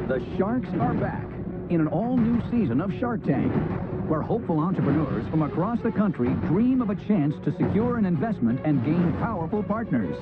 The Sharks are back in an all-new season of Shark Tank, where hopeful entrepreneurs from across the country dream of a chance to secure an investment and gain powerful partners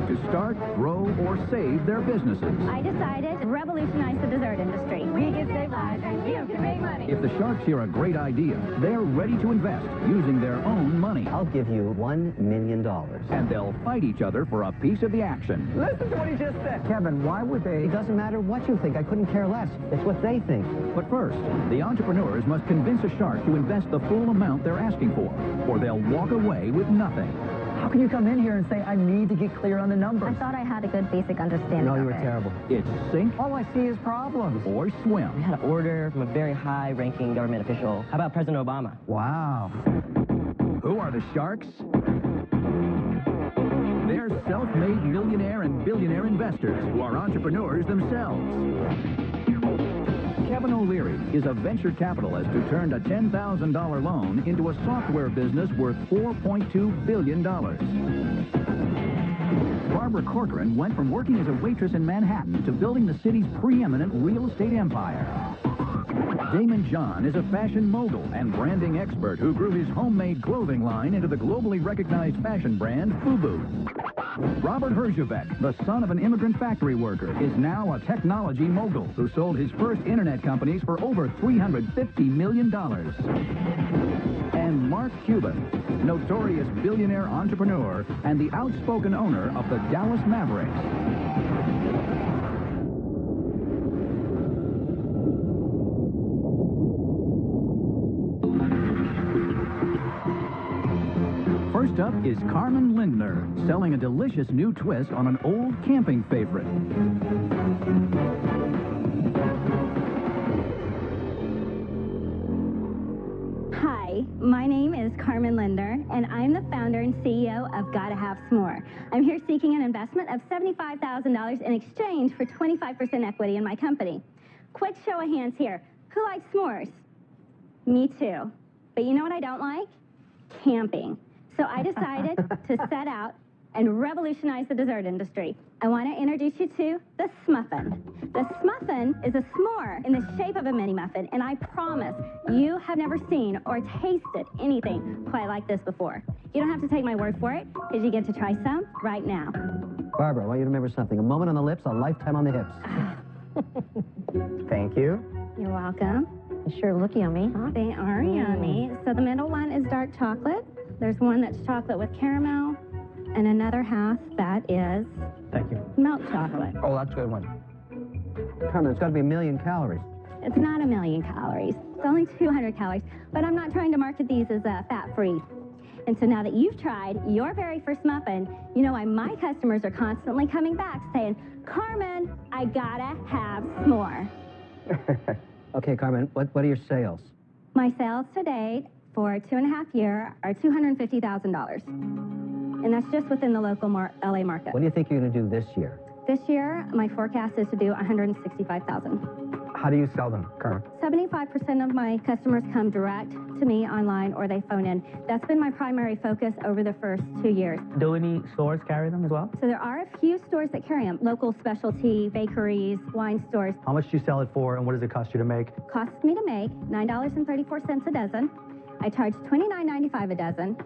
to start, grow, or save their businesses. I decided to revolutionize the dessert industry. We can save lives and you can make money. If the Sharks hear a great idea, they're ready to invest using their own money. I'll give you $1 million. And they'll fight each other for a piece of the action. Listen to what he just said. Kevin, why would they? It doesn't matter what you think. I couldn't care less. It's what they think. But first, the entrepreneurs must convince a shark to invest the full amount they're asking for, or they'll walk away with nothing. How can you come in here and say, I need to get clear on the numbers? I thought I had a good basic understanding. No, you of were it. terrible. It's sink All I see is problems. or We swim. had an order from a very high-ranking government official. How about President Obama? Wow. Who are the Sharks? They're self-made millionaire and billionaire investors who are entrepreneurs themselves. Kevin O'Leary is a venture capitalist who turned a $10,000 loan into a software business worth $4.2 billion. Barbara Corcoran went from working as a waitress in Manhattan to building the city's preeminent real estate empire. Damon John is a fashion mogul and branding expert who grew his homemade clothing line into the globally recognized fashion brand FUBU. Robert Herjavec, the son of an immigrant factory worker, is now a technology mogul who sold his first internet companies for over $350 million. And Mark Cuban, notorious billionaire entrepreneur and the outspoken owner of the Dallas Mavericks. First up is Carmen Lindner, selling a delicious new twist on an old camping favorite. Hi, my name is Carmen Linder, and I'm the founder and CEO of Gotta Have S'more. I'm here seeking an investment of $75,000 in exchange for 25% equity in my company. Quick show of hands here. Who likes s'mores? Me too. But you know what I don't like? Camping. So I decided to set out and revolutionize the dessert industry. I want to introduce you to the Smuffin. The Smuffin is a s'more in the shape of a mini muffin, and I promise you have never seen or tasted anything quite like this before. You don't have to take my word for it, because you get to try some right now. Barbara, I want you to remember something. A moment on the lips, a lifetime on the hips. Thank you. You're welcome. They sure look yummy. They are yummy. So the middle one is dark chocolate. There's one that's chocolate with caramel, and another half that is Thank you. milk chocolate. Oh, that's a good one. Carmen, it's got to be 1,000,000 calories. It's not 1,000,000 calories. It's only 200 calories. But I'm not trying to market these as fat-free. And so now that you've tried your very first muffin, you know why my customers are constantly coming back saying, Carmen, I gotta have s'more. Okay, Carmen, what are your sales? My sales to date for 2.5 years are $250,000. And that's just within the local LA market. What do you think you're going to do this year? This year, my forecast is to do $165,000. How do you sell them, Carmen? 75% of my customers come direct to me online or they phone in. That's been my primary focus over the first 2 years. Do any stores carry them as well? So there are a few stores that carry them, local specialty, bakeries, wine stores. How much do you sell it for, and what does it cost you to make? Costs me to make $9.34 a dozen. I charge $29.95 a dozen.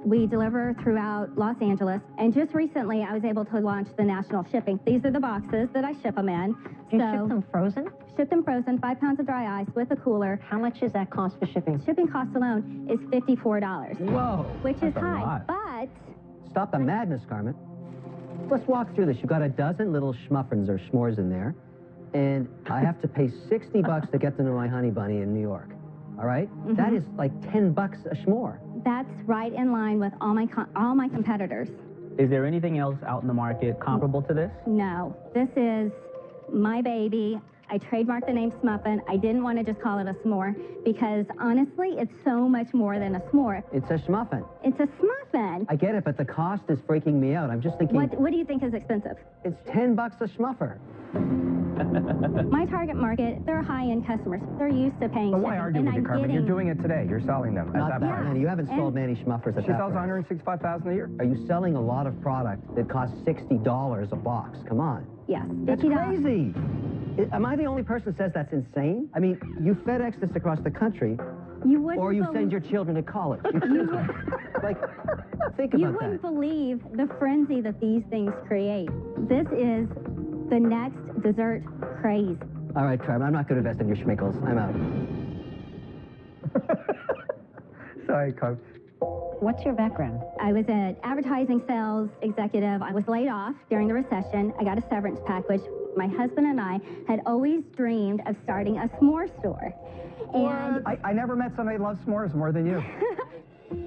We deliver throughout Los Angeles, and just recently I was able to launch the national shipping. These are the boxes that I ship them in. You ship them frozen? Ship them frozen, 5 pounds of dry ice with a cooler. How much does that cost for shipping? Shipping cost alone is $54. Whoa. Which is that's a high, lot. but Stop the madness, Carmen. Let's walk through this. You've got a dozen little schmuffins or s'mores in there, and I have to pay $60 to get them to my honey bunny in New York. All right? That is like $10 a s'more. that's right in line with all my competitors. Is there anything else out in the market comparable to this? No, this is my baby. I trademarked the name Smuffin. I didn't want to just call it a s'more because, honestly, it's so much more than a s'more. It's a schmuffin. It's a Smuffin. I get it, but the cost is freaking me out. I'm just thinking... What do you think is expensive? It's $10 a schmuffer. My target market, they're high-end customers. They're used to paying But why shipping, argue and with you, I'm Carmen? getting... You're doing it today. You're selling them at Not that that price. many. You haven't sold And- many schmuffers at She that sells price. $165,000 a year. Are you selling a lot of product that costs $60 a box? Come on. Yes, That's $50. crazy. Am I the only person that says that's insane? I mean, you FedEx this across the country, You wouldn't or you believe, send your children to college. Like, think you about wouldn't that. believe the frenzy that these things create. This is the next dessert craze. All right, Carmen, I'm not going to invest in your schmickles. I'm out. Sorry, Carmen. What's your background? I was an advertising sales executive. I was laid off during the recession. I got a severance package. My husband and I had always dreamed of starting a s'more store. And I never met somebody who loves s'mores more than you.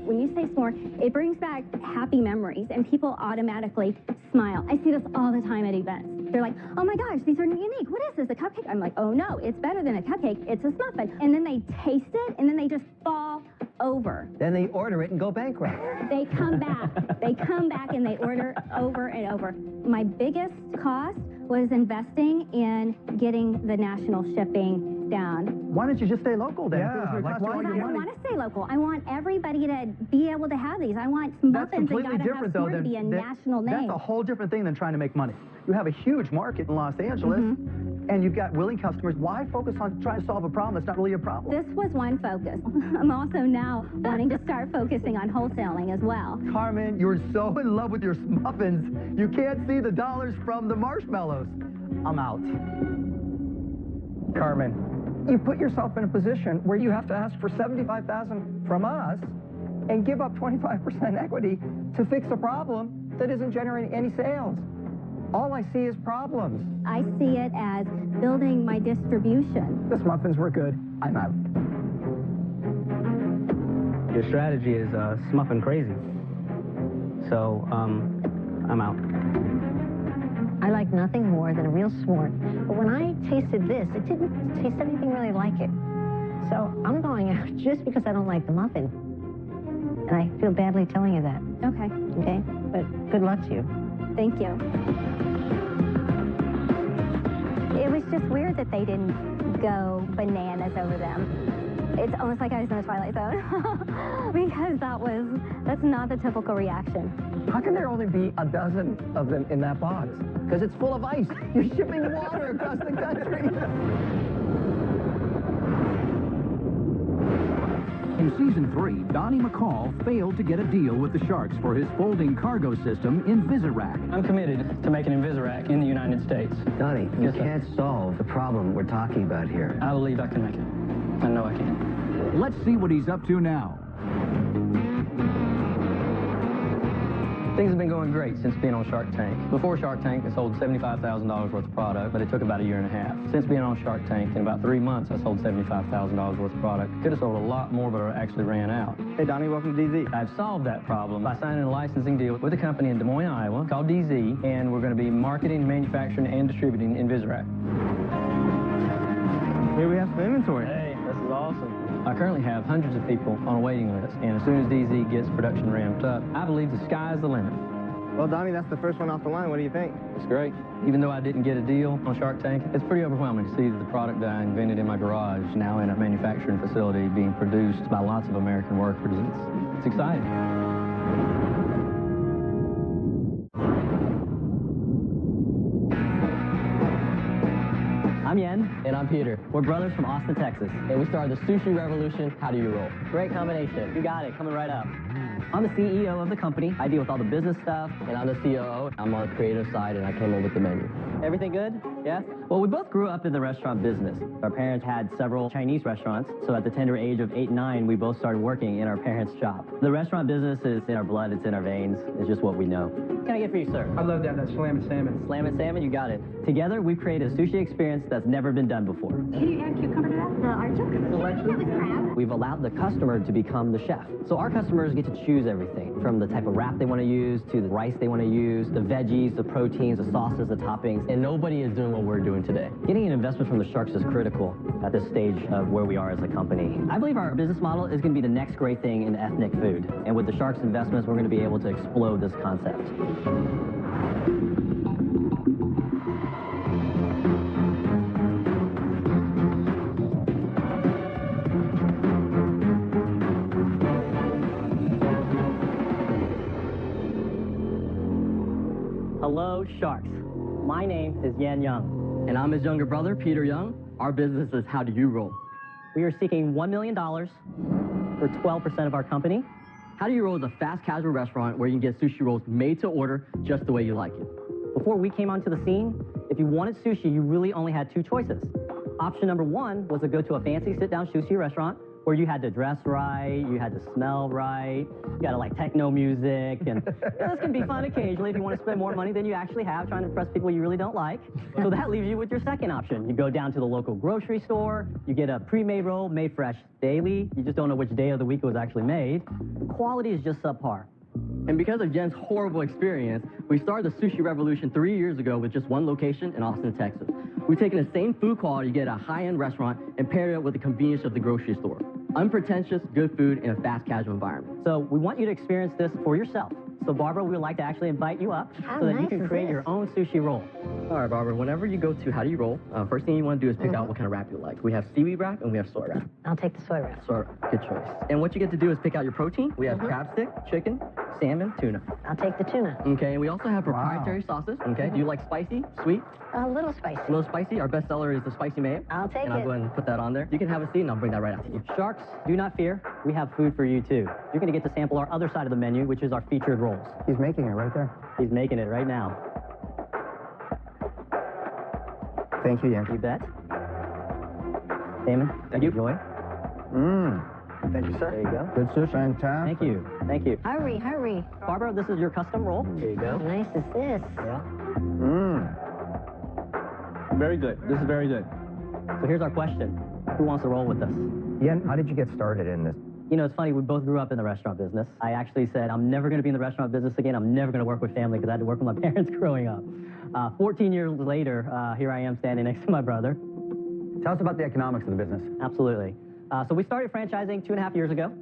when you say s'more, it brings back happy memories, and people automatically smile. I see this all the time at events. They're like, oh my gosh, these are unique. What is this, a cupcake? I'm like, oh no, it's better than a cupcake. It's a muffin. And then they taste it, and then they just fall over. Then they order it and go bankrupt. They come back. They come back and they order over and over. My biggest cost was investing in getting the national shipping down. Why don't you just stay local then? Yeah, like, why I your don't money? want to stay local. I want everybody to be able to have these. I want That's muffins and completely gotta different, have though. s'more to be a national name. That's a whole different thing than trying to make money. You have a huge market in Los Angeles, and you've got willing customers. Why focus on trying to solve a problem that's not really a problem? This was one focus. I'm also now wanting to start focusing on wholesaling as well. Carmen, you're so in love with your muffins, you can't see the dollars from the marshmallows. I'm out. Carmen, you put yourself in a position where you have to ask for $75,000 from us and give up 25% equity to fix a problem that isn't generating any sales. All I see is problems. I see it as building my distribution. These muffins were good. I'm out. Your strategy is smuffin crazy. So, I'm out. I like nothing more than a real s'more. But when I tasted this, it didn't taste anything really like it. So I'm going out just because I don't like the muffin. And I feel badly telling you that. Okay. Okay? But good luck to you. Thank you. It was just weird that they didn't go bananas over them. It's almost like I was in the Twilight Zone because that's not the typical reaction. How can there only be a dozen of them in that box? Because it's full of ice. You're shipping water across the country. In Season 3, Donnie McCall failed to get a deal with the Sharks for his folding cargo system, Invisirac. I'm committed to making Invisirac in the United States. Donnie, you Yes, sir. can't solve the problem we're talking about here. I believe I can make it. I know I can. Let's see what he's up to now. Things have been going great since being on Shark Tank. Before Shark Tank, I sold $75,000 worth of product, but it took about a year and a half. Since being on Shark Tank, in about 3 months, I sold $75,000 worth of product. Could have sold a lot more, but I actually ran out. Hey, Donnie, welcome to DZ. I've solved that problem by signing a licensing deal with a company in Des Moines, Iowa, called DZ, and we're going to be marketing, manufacturing, and distributing Invisirac. Here we have some inventory. Hey, this is awesome. I currently have hundreds of people on a waiting list, and as soon as DZ gets production ramped up, I believe the sky's the limit. Well, Donnie, that's the first one off the line. What do you think? It's great. Even though I didn't get a deal on Shark Tank, it's pretty overwhelming to see the product that I invented in my garage now in a manufacturing facility being produced by lots of American workers. It's exciting. I'm Yen. And I'm Peter. We're brothers from Austin, Texas. And we started the Sushi Revolution. How do you roll? Great combination. You got it. Coming right up. I'm the CEO of the company. I deal with all the business stuff. And I'm the COO. I'm on the creative side, and I came up with the menu. Everything good? Yeah? Well, we both grew up in the restaurant business. Our parents had several Chinese restaurants, so at the tender age of 8 and 9, we both started working in our parents' shop. The restaurant business is in our blood. It's in our veins. It's just what we know. What can I get for you, sir? I love that slam and salmon. Slam and salmon, you got it. Together, we've created a sushi experience that's never been done before. Can you add cucumber to that? The artichoke? We've allowed the customer to become the chef. So our customers get to choose everything, from the type of wrap they want to use, to the rice they want to use, the veggies, the proteins, the sauces, the toppings, and nobody is doing what we're doing today. Getting an investment from the Sharks is critical at this stage of where we are as a company. I believe our business model is going to be the next great thing in ethnic food. And with the Sharks investments, we're going to be able to explode this concept. Hello, Sharks. My name is Yan Young. And I'm his younger brother, Peter Young. Our business is How Do You Roll? We are seeking $1 million for 12% of our company. How Do You Roll is a fast casual restaurant where you can get sushi rolls made to order just the way you like it. Before we came onto the scene, if you wanted sushi, you really only had two choices. Option number one was to go to a fancy sit-down sushi restaurant where you had to dress right, you had to smell right, you got to like techno music, and this can be fun occasionally if you want to spend more money than you actually have trying to impress people you really don't like. So that leaves you with your second option. You go down to the local grocery store, you get a pre-made roll made fresh daily, you just don't know which day of the week it was actually made. The quality is just subpar. And because of Jen's horrible experience, we started the sushi revolution 3 years ago with just one location in Austin, Texas. We've taken the same food quality you get at a high-end restaurant and paired it with the convenience of the grocery store. Unpretentious, good food in a fast casual environment. So we want you to experience this for yourself. So Barbara, we would like to actually invite you up so that you can create your own sushi roll. All right, Barbara, whenever you go to How Do You Roll, first thing you want to do is pick out what kind of wrap you like. We have seaweed wrap and we have soy wrap. I'll take the soy wrap. Soy wrap, good choice. And what you get to do is pick out your protein. We have crab stick, chicken, salmon, tuna. I'll take the tuna. Okay, and we also have proprietary sauces. Okay, do you like spicy, sweet? A little spicy. A little spicy. Our best seller is the spicy mayo. I'll take and I'll it. go ahead and put that on there. You can have a seat and I'll bring that right out to you. Sharks, do not fear. We have food for you too. You're going to get to sample our other side of the menu, which is our featured rolls. He's making it right there. He's making it right now. Thank you, Ian. You bet. Damon, thank you. Enjoy. Thank you, sir. There you go. Good sushi. Fantastic. Thank you. Thank you. Hurry, hurry. Barbara, this is your custom roll. There you How go. nice is this? Yeah. Very good. This is very good. So here's our question. Who wants to roll with us? Ian, how did you get started in this? You know, it's funny, we both grew up in the restaurant business. I actually said, I'm never going to be in the restaurant business again. I'm never going to work with family because I had to work with my parents growing up. 14 years later, here I am standing next to my brother. Tell us about the economics of the business. Absolutely. So we started franchising 2.5 years ago.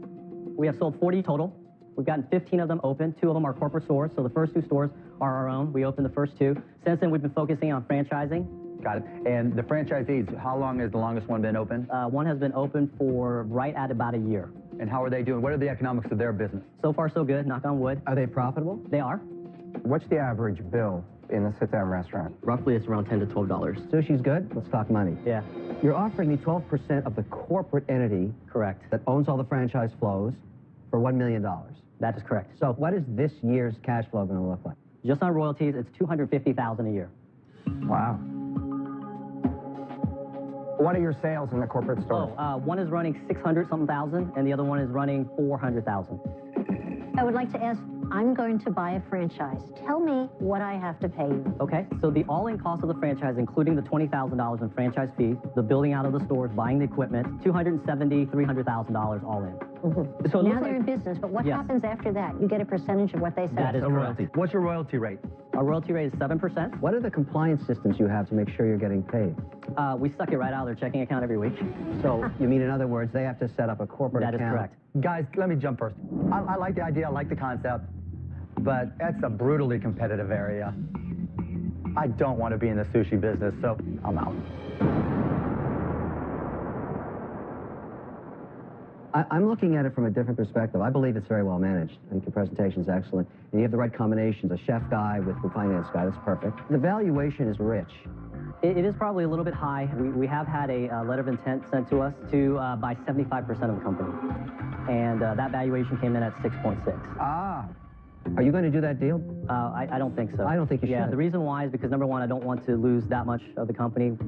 We have sold 40 total. We've gotten 15 of them open. 2 of them are corporate stores. So the first 2 stores are our own. We opened the first 2. Since then, we've been focusing on franchising. Got it. And the franchisees, how long has the longest one been open? One has been open for right at about a year. And how are they doing? What are the economics of their business? So far, so good, knock on wood. Are they profitable? They are. What's the average bill in a sit-down restaurant? Roughly, it's around $10 to $12. Sushi's good? Let's talk money. Yeah, You're offering me 12% of the corporate entity correct. that owns all the franchise flows for $1 million. That is correct. So what is this year's cash flow going to look like? Just on royalties, it's $250,000 a year. Wow. What are your sales in the corporate store? One is running 600-something thousand, and the other one is running 400,000. I would like to ask, I'm going to buy a franchise. Tell me what I have to pay you. Okay, so the all-in cost of the franchise, including the $20,000 in franchise fees, the building out of the stores, buying the equipment, $270,000, $300,000 all in. So it Now looks they're like in business, but what Yes. happens after that? You get a percentage of what they sell. That is a correct. royalty. What's your royalty rate? Our royalty rate is 7%. What are the compliance systems you have to make sure you're getting paid? We suck it right out of their checking account every week. So you mean, in other words, they have to set up a corporate That is account? correct. Guys, let me jump first. I like the idea, I like the concept, but that's a brutally competitive area. I don't want to be in the sushi business, so I'm out. I'm looking at it from a different perspective. I believe it's very well managed. I think your presentation is excellent. And you have the right combinations, a chef guy with the finance guy. That's perfect. The valuation is rich. It is probably a little bit high. We have had a letter of intent sent to us to buy 75% of the company. And that valuation came in at 6.6. Ah. Are you going to do that deal? I don't think so. I don't think you Yeah, should. the reason why is because, number one, I don't want to lose that much of the company.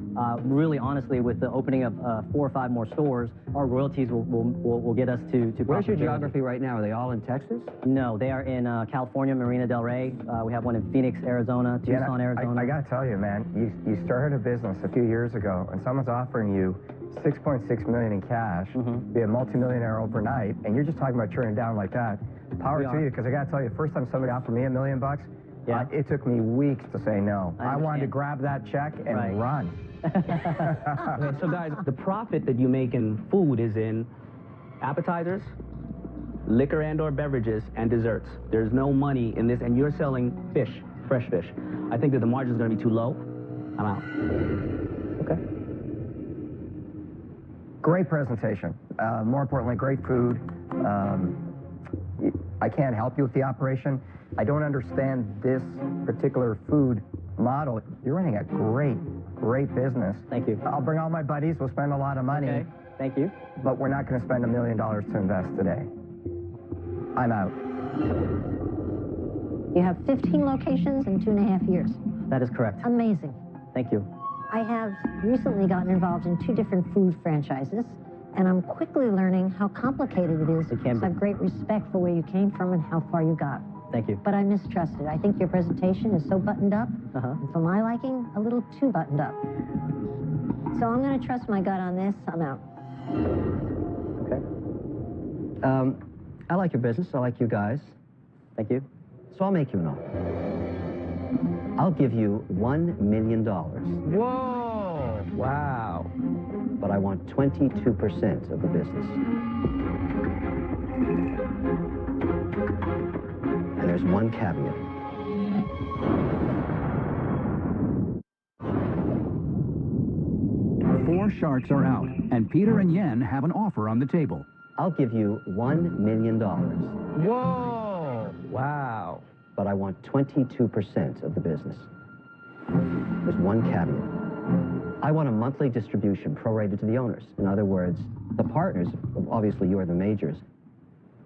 Really, honestly, with the opening of 4 or 5 more stores, our royalties will get us to Where's your profitability. geography right now? Are they all in Texas? No, they are in California, Marina Del Rey. We have one in Phoenix, Arizona, Tucson, Arizona. I got to tell you, man, you started a business a few years ago, and someone's offering you $6.6 million in cash, be a multimillionaire overnight, and you're just talking about turning down like that. Power to you, because I got to tell you, the first time somebody offered me $1 million, Yeah. it took me weeks to say no. I wanted to understand. grab that check and Right. run. Okay, so guys, the profit that you make in food is in appetizers, liquor and or beverages, and desserts. There's no money in this, and you're selling fish, fresh fish. I think that the margin is going to be too low. I'm out. Okay. Great presentation. More importantly, great food. I can't help you with the operation. I don't understand this particular food model. You're running a great great business. Thank you. I'll bring all my buddies. We'll spend a lot of money. Okay, thank you. But we're not going to spend $1 million to invest today. I'm out. You have 15 locations in 2.5 years. That is correct. Amazing. Thank you. I have recently gotten involved in 2 different food franchises, and I'm quickly learning how complicated it is. It can be. So I have great respect for where you came from and how far you got. Thank you. But I mistrusted. I think your presentation is so buttoned up, and for my liking, a little too buttoned up. So I'm going to trust my gut on this. I'm out. Okay. I like your business. I like you guys. Thank you. So I'll make you an offer. I'll give you $1 million. Whoa! Wow. But I want 22% of the business. And there's one caveat. Four sharks are out, and Peter and Yen have an offer on the table. I'll give you $1 million. Whoa! Wow. But I want 22% of the business. There's one caveat. I want a monthly distribution prorated to the owners. In other words, the partners, obviously you are the majors,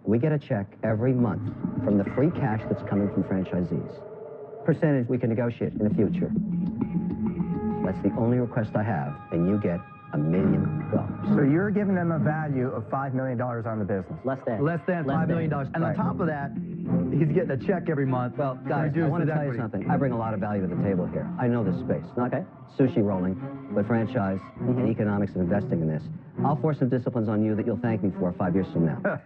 we get a check every month from the free cash that's coming from franchisees. Percentage we can negotiate in the future. That's the only request I have, and you get $1 million. So you're giving them a value of $5 million on the business. Less than. Less than $5 million. And on top of that, he's getting a check every month. Well, guys, I want to tell you something. I bring a lot of value to the table here. I know this space. Not sushi rolling, but franchise and economics and investing in this. I'll force some disciplines on you that you'll thank me for 5 years from now.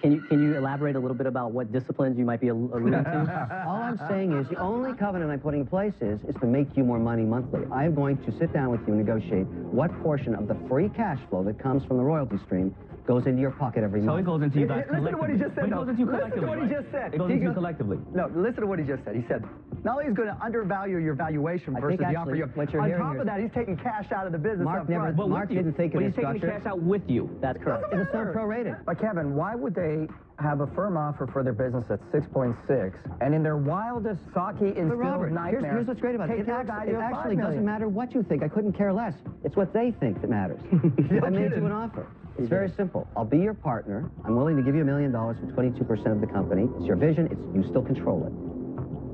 Can you elaborate a little bit about what disciplines you might be alluding to? All I'm saying is the only covenant I'm putting in place is to make you more money monthly. I'm going to sit down with you and negotiate what portion of the free cash flow that comes from the royalty stream goes into your pocket every month. So it goes into you guys Listen to what he just said. It goes into you collectively. Listen to what he just said. It goes into you collectively. No, listen to what he just said. He said, not only is going to undervalue your valuation versus the offer you have, what you're on hearing top of that, he's taking cash out of the business Mark up never, front. Mark didn't think But in he's his taking the structure. cash out with you. That's correct. It's so prorated. But Kevin, why would they have a firm offer for their business at 6.6, and in their wildest sake-instilled But Robert, nightmare, here's what's great about it. take It your value of actually $5 doesn't million? matter what you think. I couldn't care less. It's what they think that matters. I made you an offer. It's very simple. I'll be your partner. I'm willing to give you $1 million for 22% of the company. It's your vision. You still control it.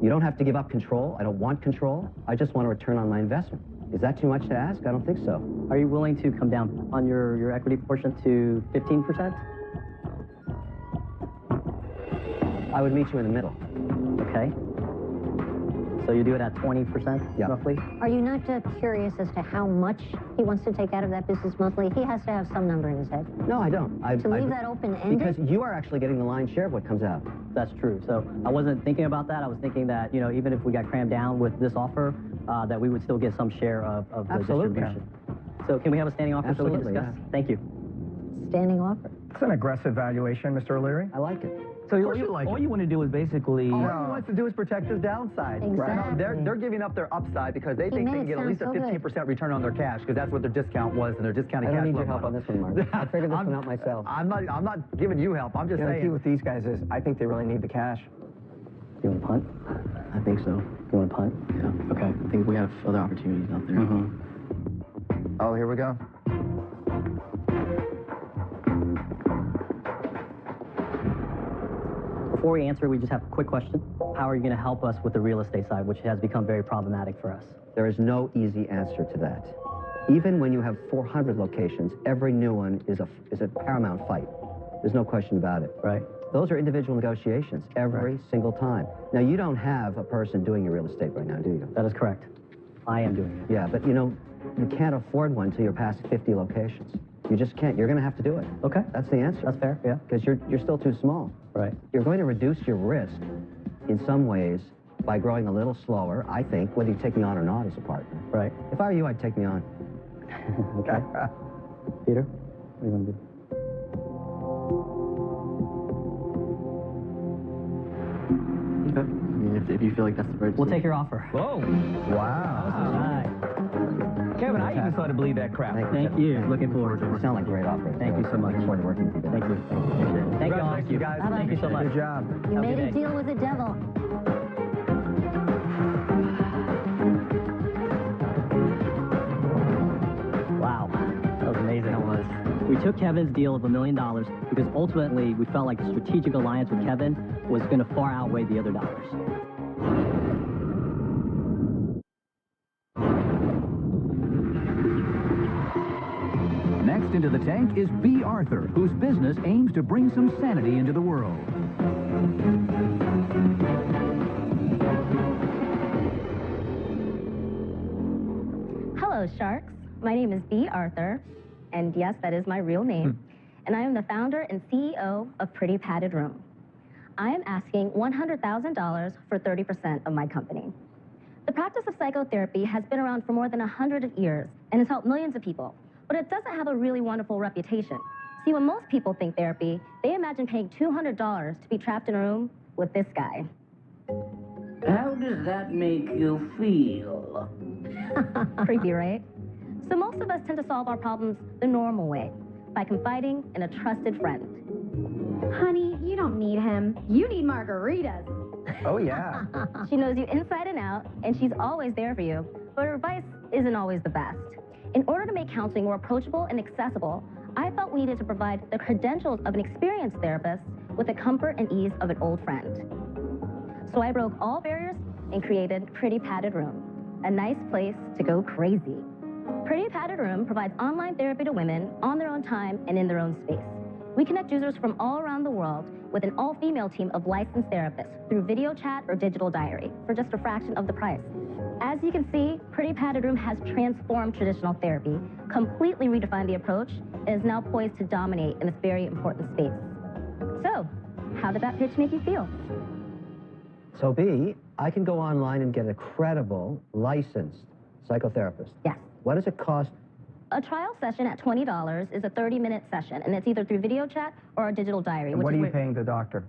You don't have to give up control. I don't want control. I just want a return on my investment. Is that too much to ask? I don't think so. Are you willing to come down on your equity portion to 15%? I would meet you in the middle. Okay. So you do it at 20%, roughly? Are you not curious as to how much he wants to take out of that business monthly? He has to have some number in his head. No, I don't. To leave that open-ended? Because you are actually getting the lion's share of what comes out. That's true. So I wasn't thinking about that. I was thinking that, you know, even if we got crammed down with this offer, that we would still get some share of the Absolutely. distribution. So can we have a standing offer so we can Absolutely, discuss? Thank you. Standing offer. It's an aggressive valuation, Mr. O'Leary. I like it. So Of course you like all it. you want to do is basically... All he wants to do is protect his downside. Exactly. They're giving up their upside because they think made they can it get at least a sound so good. 15% return on their cash because that's what their discount was and their discounted I don't cash need flow your help on model. this one, Mark. I figured this one out myself. I'm not giving you help. I'm just The key saying. with these guys is I think they really need the cash. You want to punt? I think so. You want to punt? Yeah. Okay. I think we have other opportunities out there. Oh, here we go. Before we answer, we just have a quick question. How are you going to help us with the real estate side, which has become very problematic for us? There is no easy answer to that. Even when you have 400 locations, every new one is a paramount fight. There's no question about it. Right. Those are individual negotiations every single time. Now, you don't have a person doing your real estate right now, do you? That is correct. I am doing it. Yeah, but you know, you can't afford one until you're past 50 locations. You just can't. You're going to have to do it. Okay. That's the answer. That's fair, yeah. Because you're still too small. Right. You're going to reduce your risk in some ways by growing a little slower, I think, whether you take me on or not as a partner. Right. If I were you, I'd take me on. Okay. Peter, what do you want to do? Okay. I mean, if you feel like that's the right We'll decision. take your offer. Whoa. Wow. All right. Kevin, I even started to believe that crap. Thank you. Looking forward to You it. sound like a great offer. Thank you so much. Looking forward to working with you. Thank you. Thank you all. Thank you, guys. Thank you so much. Good job. You Have a made good a day. deal with the devil. We took Kevin's deal of $1 million because ultimately we felt like the strategic alliance with Kevin was going to far outweigh the other dollars. Next into the tank is B. Arthur, whose business aims to bring some sanity into the world. Hello, sharks. My name is B. Arthur, and yes, that is my real name. And I am the founder and CEO of Pretty Padded Room. I am asking $100,000 for 30% of my company. The practice of psychotherapy has been around for more than 100 years and has helped millions of people, but it doesn't have a really wonderful reputation. See, when most people think therapy, they imagine paying $200 to be trapped in a room with this guy. How does that make you feel? Creepy, right? So most of us tend to solve our problems the normal way, by confiding in a trusted friend. Honey, you don't need him. You need margaritas. Oh, yeah. She knows you inside and out, and she's always there for you, but her advice isn't always the best. In order to make counseling more approachable and accessible, I felt we needed to provide the credentials of an experienced therapist with the comfort and ease of an old friend. So I broke all barriers and created Pretty Padded Room, a nice place to go crazy. Pretty Padded Room provides online therapy to women on their own time and in their own space. We connect users from all around the world with an all-female team of licensed therapists through video chat or digital diary for just a fraction of the price. As you can see, Pretty Padded Room has transformed traditional therapy, completely redefined the approach, and is now poised to dominate in this very important space. So, how did that pitch make you feel? So B, I can go online and get a credible, licensed psychotherapist. Yes. What does it cost? A trial session at $20 is a 30-minute session, and it's either through video chat or a digital diary. And what are you paying the doctor?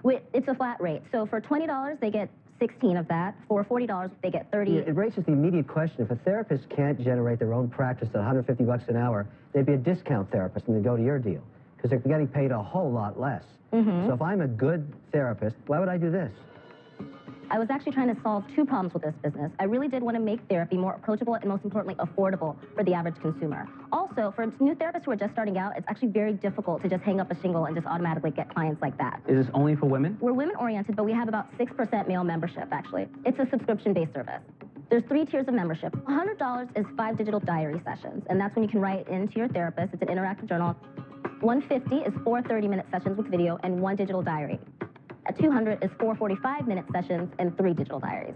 It's a flat rate. So for $20, they get 16 of that. For $40, they get 30. It raises the immediate question, if a therapist can't generate their own practice at $150 an hour, they'd be a discount therapist and they'd go to your deal, because they're getting paid a whole lot less. So if I'm a good therapist, why would I do this? I was actually trying to solve two problems with this business. I really did want to make therapy more approachable and, most importantly, affordable for the average consumer. Also, for new therapists who are just starting out, it's actually very difficult to just hang up a shingle and just automatically get clients like that. Is this only for women? We're women-oriented, but we have about 6% male membership, actually. It's a subscription-based service. There's 3 tiers of membership. $100 is 5 digital diary sessions, and that's when you can write into your therapist. It's an interactive journal. $150 is 4 30-minute sessions with video and 1 digital diary. At $200 is 4 45-minute sessions and 3 digital diaries.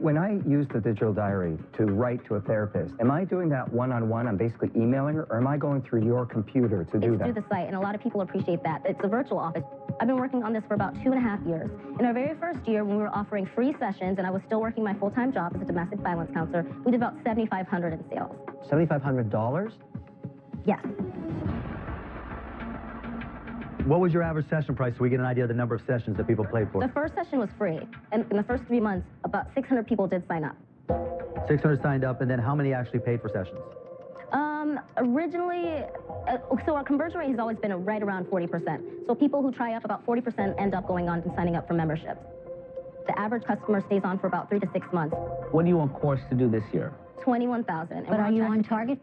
When I use the digital diary to write to a therapist, am I doing that one-on-one? I'm basically emailing her, or am I going through your computer to do that? It's through the site, and a lot of people appreciate that. It's a virtual office. I've been working on this for about 2.5 years. In our very first year, when we were offering free sessions, and I was still working my full-time job as a domestic violence counselor, we did about $7,500 in sales. $7,500? Yes. What was your average session price so we get an idea of the number of sessions that people played for? The first session was free, and in the first 3 months, about 600 people did sign up. 600 signed up, and then how many actually paid for sessions? Originally, so our conversion rate has always been right around 40%. So people who try up, about 40% end up going on and signing up for memberships. The average customer stays on for about 3 to 6 months. What do you on course to do this year? $21,000. But are you on target?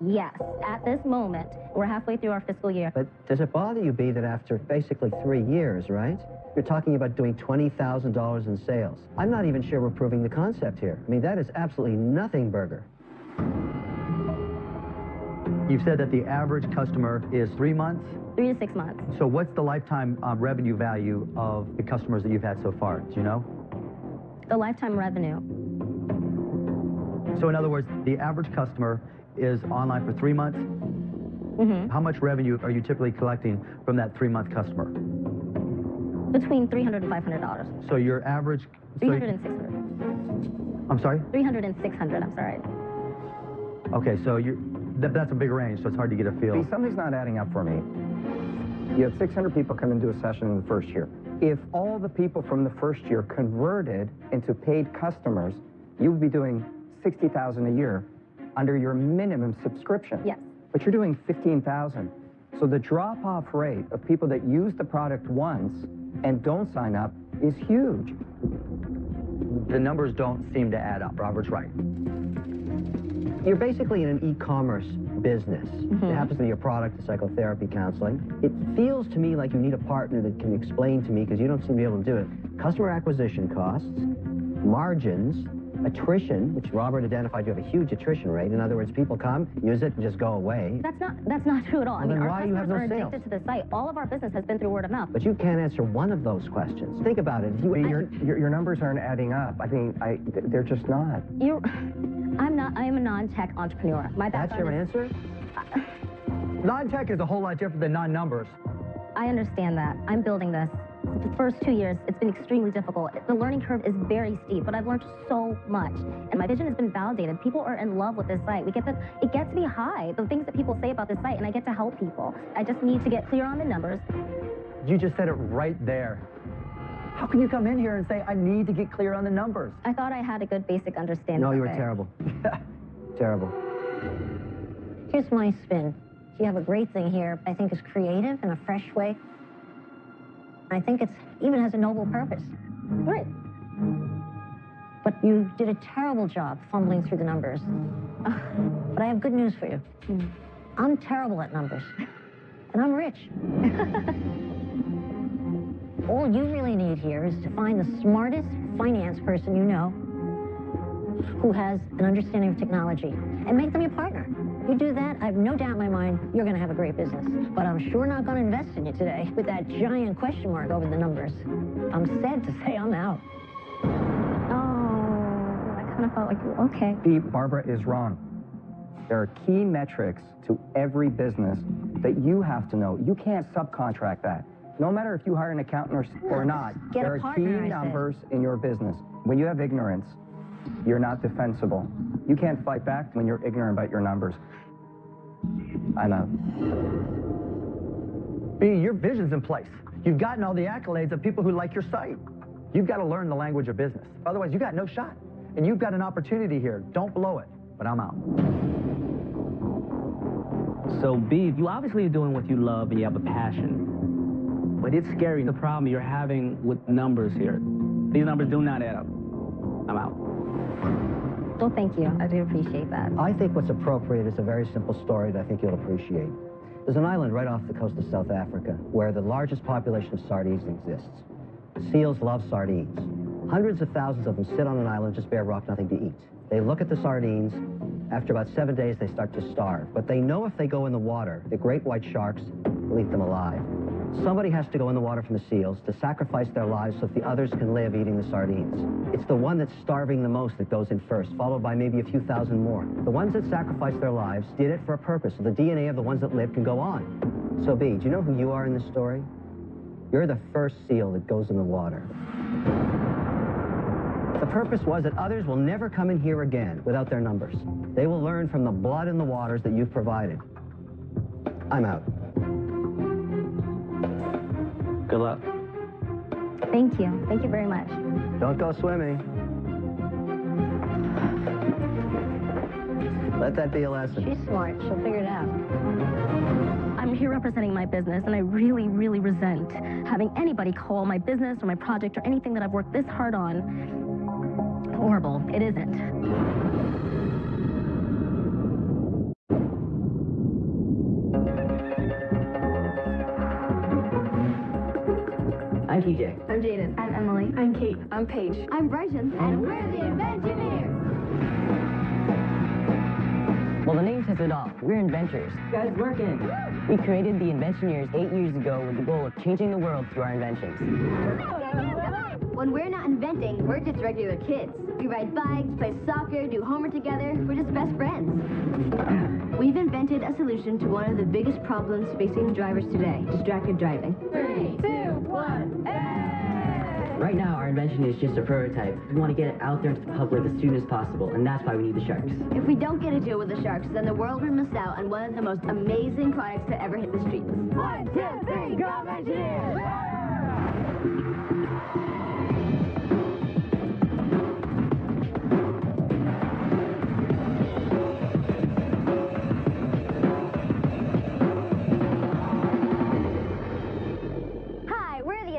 Yes. At this moment, we're halfway through our fiscal year. But does it bother you, B, that after basically 3 years, right, you're talking about doing $20,000 in sales? I'm not even sure we're proving the concept here. I mean, that is absolutely nothing burger. You've said that the average customer is 3 months? 3 to 6 months. So what's the lifetime revenue value of the customers that you've had so far? Do you know? The lifetime revenue. So in other words, the average customer is online for 3 months? How much revenue are you typically collecting from that 3-month customer? Between $300 and $500. So your average... $300 and $600. I'm sorry? $300 and $600, I'm sorry. Okay, so that's a big range, so it's hard to get a feel. See, something's not adding up for me. You have 600 people come and do a session in the first year. If all the people from the first year converted into paid customers, you would be doing $60,000 a year under your minimum subscription. Yes. But you're doing $15,000. So the drop-off rate of people that use the product once and don't sign up is huge. The numbers don't seem to add up. Robert's right. You're basically in an e-commerce business. It happens to be your product, the psychotherapy counseling. It feels to me like you need a partner that can explain to me, because you don't seem to be able to do it, customer acquisition costs, margins, attrition, which Robert identified you have a huge attrition rate. In other words, people come, use it, and just go away. That's not true at all. Well, I mean, then our why you have customers no are sales? addicted to the site. All of our business has been through word of mouth. But you can't answer one of those questions. Think about it. Your numbers aren't adding up. I mean, they're just not. I am a non-tech entrepreneur. That's your answer? Non-tech is a whole lot different than non-numbers. I understand that. I'm building this. The first 2 years, it's been extremely difficult. The learning curve is very steep, but I've learned so much. And my vision has been validated. People are in love with this site. It gets me high, the things that people say about this site, and I get to help people. I just need to get clear on the numbers. You just said it right there. How can you come in here and say, I need to get clear on the numbers? I thought I had a good basic understanding. No, you of were it. terrible. Terrible. Here's my spin. You have a great thing here, I think is creative in a fresh way. I think it's even has a noble purpose. Right. But you did a terrible job fumbling through the numbers. But I have good news for you. I'm terrible at numbers. And I'm rich. All you really need here is to find the smartest finance person you know who has an understanding of technology and make them your partner. You do that, I have no doubt in my mind you're going to have a great business. But I'm sure not going to invest in you today with that giant question mark over the numbers. I'm sad to say I'm out. Oh, I kind of felt like, okay. Barbara is wrong. There are key metrics to every business that you have to know. You can't subcontract that. No matter if you hire an accountant or not, Get there a are partner, key numbers in your business. When you have ignorance, you're not defensible. You can't fight back when you're ignorant about your numbers. I'm out. B, your vision's in place. You've gotten all the accolades of people who like your site. You've got to learn the language of business. Otherwise, you got no shot. And you've got an opportunity here. Don't blow it. But I'm out. So, B, you obviously are doing what you love and you have a passion. But it's scary, the problem you're having with numbers here. These numbers do not add up. I'm out. Well, thank you. I do appreciate that. I think what's appropriate is a very simple story that I think you'll appreciate. There's an island right off the coast of South Africa where the largest population of sardines exists. Seals love sardines. Hundreds of thousands of them sit on an island, just bare rock, nothing to eat. They look at the sardines. After about 7 days, they start to starve. But they know if they go in the water, the great white sharks will eat them alive. Somebody has to go in the water from the seals to sacrifice their lives so that the others can live eating the sardines. It's the one that's starving the most that goes in first, followed by maybe a few thousand more. The ones that sacrificed their lives did it for a purpose, so the DNA of the ones that live can go on. So, B, do you know who you are in this story? You're the first seal that goes in the water. The purpose was that others will never come in here again without their numbers. They will learn from the blood in the waters that you've provided. I'm out. Good luck. Thank you. Thank you very much. Don't go swimming. Let that be a lesson. She's smart. She'll figure it out. I'm here representing my business, and I really, really resent having anybody call my business or my project or anything that I've worked this hard on horrible. It isn't. I'm TJ. I'm Jaden. I'm Emily. I'm Kate. I'm Paige. I'm Bryson. And we're the Inventioneers. Well, the name says it all. We're inventors. Guys, working. We created the Inventioneers 8 years ago with the goal of changing the world through our inventions. When we're not inventing, we're just regular kids. We ride bikes, play soccer, do homework together. We're just best friends. We've invented a solution to one of the biggest problems facing drivers today, distracted driving. 3, 2, 1, Right now, our invention is just a prototype. We want to get it out there into the public as soon as possible, and that's why we need the sharks. If we don't get a deal with the sharks, then the world will miss out on one of the most amazing products to ever hit the streets. 1, 2, 3, go Inventioneers!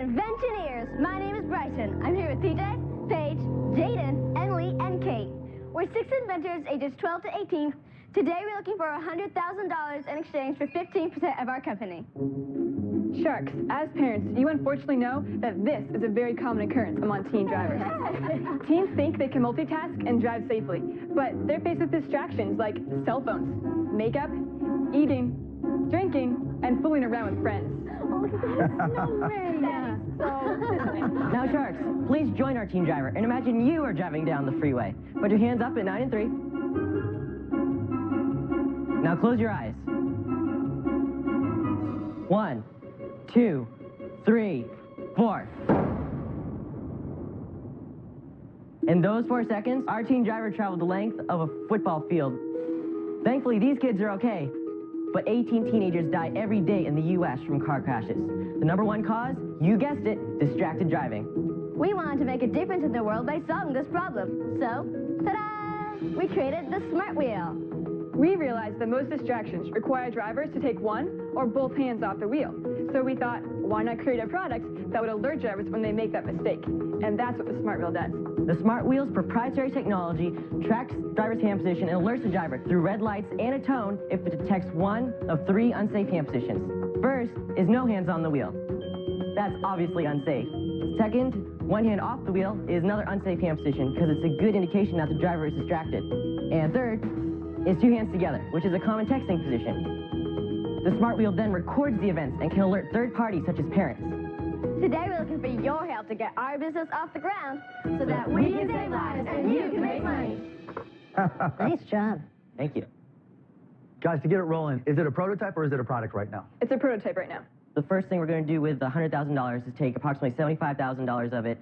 Inventioneers. My name is Bryson. I'm here with TJ, Paige, Jaden, Emily, and Kate. We're 6 inventors ages 12 to 18 Today we're looking for $100,000 in exchange for 15% of our company. Sharks, as parents, you unfortunately know that this is a very common occurrence among teen drivers. Teens think they can multitask and drive safely, but they're faced with distractions like cell phones, makeup, eating, drinking, and fooling around with friends. No way. Now, Sharks, please join our teen driver and imagine you are driving down the freeway. Put your hands up at 9 and 3. Now close your eyes. 1, 2, 3, 4. In those 4 seconds, our teen driver traveled the length of a football field. Thankfully, these kids are okay. But 18 teenagers die every day in the U.S. from car crashes. The #1 cause, you guessed it, distracted driving. We wanted to make a difference in the world by solving this problem. So, ta-da! We created the Smart Wheel. We realized that most distractions require drivers to take one or both hands off the wheel. So we thought, why not create a product that would alert drivers when they make that mistake? And that's what the Smart Wheel does. The Smart Wheel's proprietary technology tracks driver's hand position and alerts the driver through red lights and a tone if it detects one of 3 unsafe hand positions. First is no hands on the wheel. That's obviously unsafe. Second, one hand off the wheel is another unsafe hand position because it's a good indication that the driver is distracted. And third is 2 hands together, which is a common texting position. The Smart Wheel then records the events and can alert third parties such as parents. Today we're looking for your help to get our business off the ground so that we can save lives and you can make money. Nice job. Thank you. Guys, to get it rolling, is it a prototype or is it a product right now? It's a prototype right now. The first thing we're going to do with the $100,000 is take approximately $75,000 of it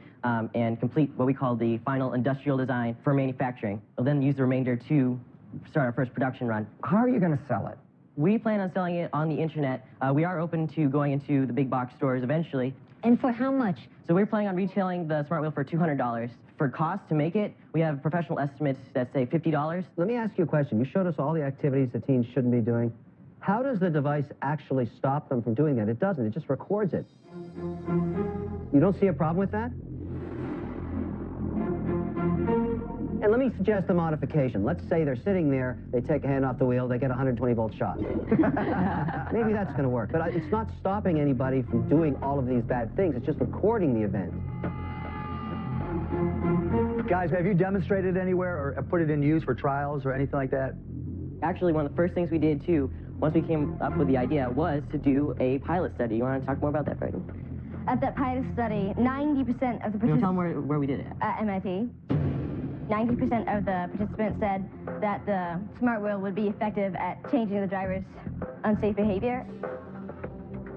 and complete what we call the final industrial design for manufacturing. We'll then use the remainder to start our first production run. How are you going to sell it? We plan on selling it on the internet. We are open to going into the big box stores eventually. And for how much? So we're planning on retailing the Smart Wheel for $200. For cost to make it, we have professional estimates that say $50. Let me ask you a question. You showed us all the activities that teens shouldn't be doing. How does the device actually stop them from doing that? It doesn't. It just records it. You don't see a problem with that? And let me suggest a modification. Let's say they're sitting there, they take a hand off the wheel, they get a 120-volt shot. Maybe that's going to work. But it's not stopping anybody from doing all of these bad things. It's just recording the event. Guys, have you demonstrated anywhere or put it in use for trials or anything like that? Actually, one of the first things we did, too, once we came up with the idea, was to do a pilot study. You want to talk more about that, Freddie? At that pilot study, 90% of the participants... You want to tell them where we did it? At MIT. 90% of the participants said that the Smart Wheel would be effective at changing the driver's unsafe behavior.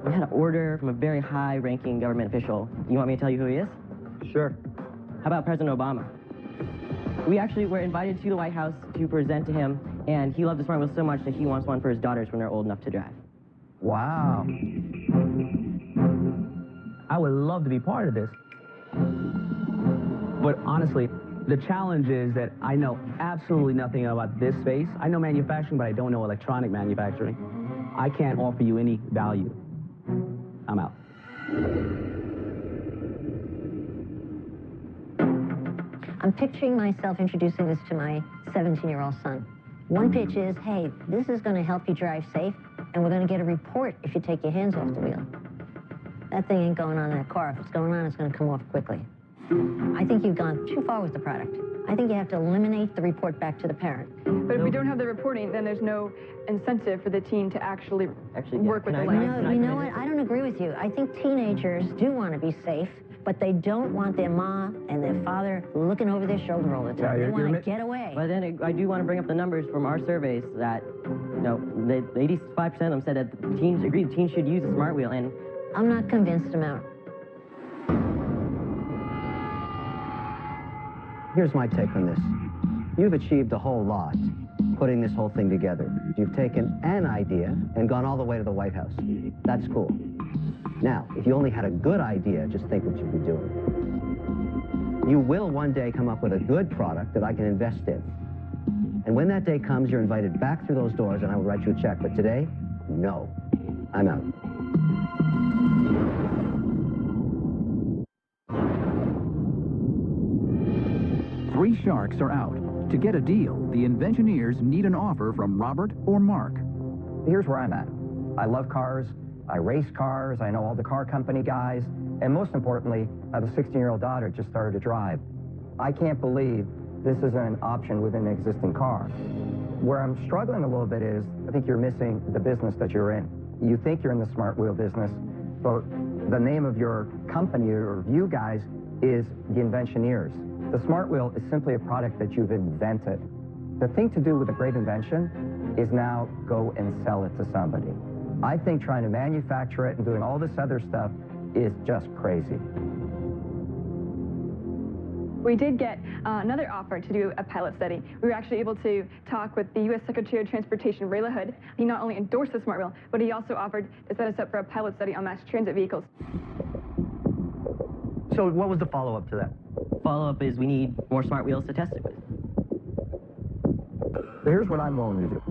We had an order from a very high-ranking government official. You want me to tell you who he is? Sure. How about President Obama? We actually were invited to the White House to present to him, and he loved the Smart Wheel so much that he wants one for his daughters when they're old enough to drive. Wow. I would love to be part of this. But honestly, the challenge is that I know absolutely nothing about this space. I know manufacturing, but I don't know electronic manufacturing. I can't offer you any value. I'm out. I'm picturing myself introducing this to my 17-year-old son. One pitch is, hey, this is going to help you drive safe, and we're going to get a report if you take your hands off the wheel. That thing ain't going on in that car. If it's going on, it's going to come off quickly. I think you've gone too far with the product. I think you have to eliminate the report back to the parent. But if we don't have the reporting, then there's no incentive for the teen to actually work with the light. You know what? I don't agree with you. I think teenagers do want to be safe, but they don't want their mom and their father looking over their shoulder all the time. They want to get away. But then I do want to bring up the numbers from our surveys that, 85% of them said that the teens agreed teens should use the Smart Wheel, and I'm not convinced I'm out. Here's my take on this. You've achieved a whole lot putting this whole thing together. You've taken an idea and gone all the way to the White House. That's cool. Now, if you only had a good idea, just think what you'd be doing. You will one day come up with a good product that I can invest in. And when that day comes, you're invited back through those doors and I will write you a check. But today, no. I'm out. Three sharks are out. To get a deal, the Inventioneers need an offer from Robert or Mark. Here's where I'm at. I love cars. I race cars. I know all the car company guys. And most importantly, I have a 16-year-old daughter just started to drive. I can't believe this isn't an option within an existing car. Where I'm struggling a little bit is, I think you're missing the business that you're in. You think you're in the smart wheel business, but the name of your company or you guys is the Inventioneers. The smart wheel is simply a product that you've invented. The thing to do with a great invention is now go and sell it to somebody. I think trying to manufacture it and doing all this other stuff is just crazy. We did get another offer to do a pilot study. We were actually able to talk with the U.S. Secretary of Transportation, Ray LaHood. He not only endorsed the smart wheel, but he also offered to set us up for a pilot study on mass transit vehicles. So what was the follow-up to that? Follow-up is we need more smart wheels to test it with. So here's what I'm willing to do.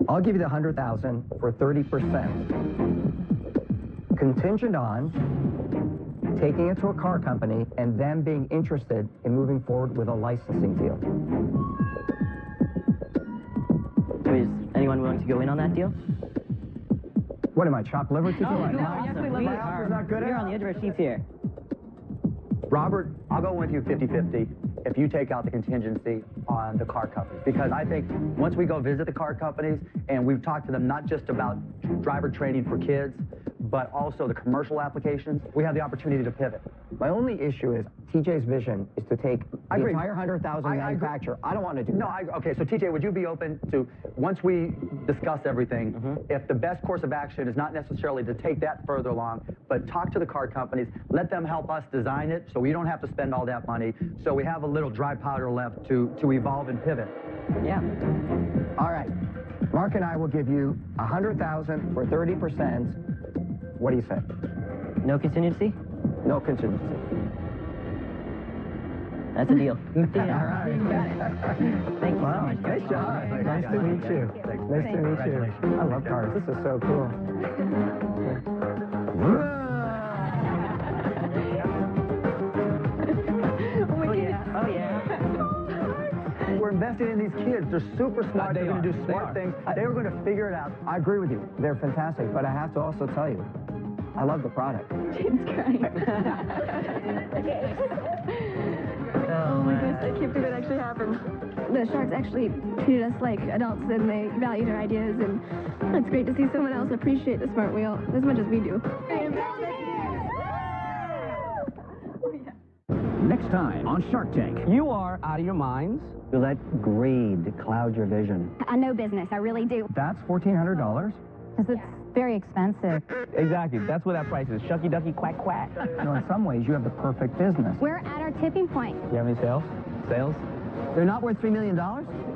I'll give you the $100,000 for 30%, contingent on taking it to a car company and them being interested in moving forward with a licensing deal. Is anyone willing to go in on that deal? What am I, chopped liver to do? No, My offer's not good You're enough. on the edge of our seats here. Robert, I'll go with you 50-50 if you take out the contingency on the car companies. Because I think once we go visit the car companies and we've talked to them not just about driver training for kids, but also the commercial applications, we have the opportunity to pivot. My only issue is TJ's vision is to take the entire 100,000 manufacturer. I don't want to do that. Okay, so TJ, would you be open to, once we discuss everything, if the best course of action is not necessarily to take that further along, but talk to the car companies, let them help us design it so we don't have to spend all that money, so we have a little dry powder left to evolve and pivot. Yeah. All right. Mark and I will give you $100,000 for 30%. What do you say? No contingency? No contingency. That's a deal. All right. Thank you so Wow, much. nice job. Nice to meet you. Nice to meet you. I love cars. This is so cool. Oh, yeah. We're investing in these kids. They're super smart. They're going to do smart things. They're going to figure it out. I agree with you. They're fantastic, but I have to also tell you, I love the product. James crying. Oh my goodness, I can't believe it actually happened. The Sharks actually treated us like adults and they valued our ideas, and it's great to see someone else appreciate the smart wheel as much as we do. Next time on Shark Tank. You are out of your minds. You let greed cloud your vision. I know business, I really do. That's $1,400? Because it's very expensive. Exactly. That's what that price is. Shucky ducky quack quack. You know, in some ways, you have the perfect business. We're at our tipping point. You have any sales? Sales? They're not worth $3 million?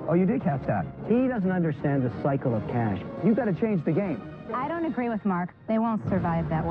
Oh, you did catch that. He doesn't understand the cycle of cash. You've got to change the game. I don't agree with Mark. They won't survive that way.